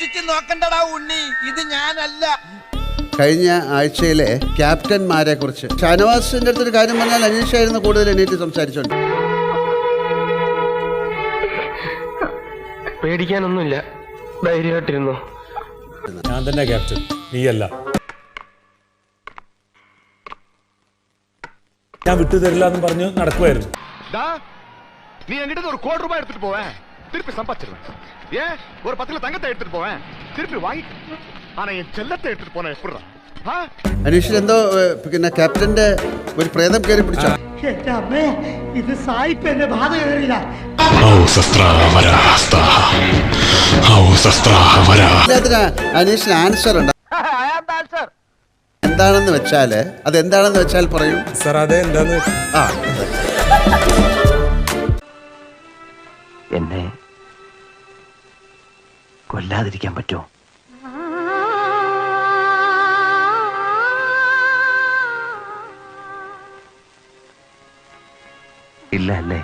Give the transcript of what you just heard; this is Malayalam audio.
സൂക്ഷിച്ച് നോക്കണ്ടടാ ഉണ്ണി, ഇത് ഞാനല്ല. കഴിഞ്ഞ ആഴ്ചയിലെ ക്യാപ്റ്റന്മാരെ കുറിച്ച് ഷാനവാസിന്റെ അടുത്തൊരു കാര്യം പറഞ്ഞാൽ അനീഷായിരുന്നു കൂടുതൽ എണീറ്റ് സംസാരിച്ചോണ്ട്. പേടിക്കാനൊന്നുമില്ല, ധൈര്യമായിട്ടിരുന്നു. ഞാൻ തന്നെ ക്യാപ്റ്റൻ, നീയല്ല. ഞാൻ വിട്ടുതരില്ല എന്ന് പറഞ്ഞ് നടക്കുമായിരുന്നു. நீ என்கிட்ட ஒரு கோடி ரூபாய் எடுத்துட்டு போவேன், திருப்பி சம்பாதிச்சிருவேன். ஏன் ஒரு 10 தங்கத்தை எடுத்துட்டு போவேன், திருப்பி வாங்கி. ஆனா என் செல்லத்தை எடுத்துட்டு போன எப்படிடா? അനീഷിൽ എന്തോ പിന്നെ ക്യാപ്റ്റന്റെ ഒരു പ്രേതം കയറി പിടിച്ചോ? ഇത് സായിപ്പ് എന്നെ ബാധ കയറിയില്ല. അനീഷിന് ആൻസർ ഉണ്ട്. എന്താണെന്ന് വെച്ചാല് അതെന്താണെന്ന് വെച്ചാൽ പറയൂ സാർ. അതെ, എന്താന്ന് എന്നെ കൊല്ലാതിരിക്കാൻ പറ്റുമോ? ഇല്ല അല്ലേ?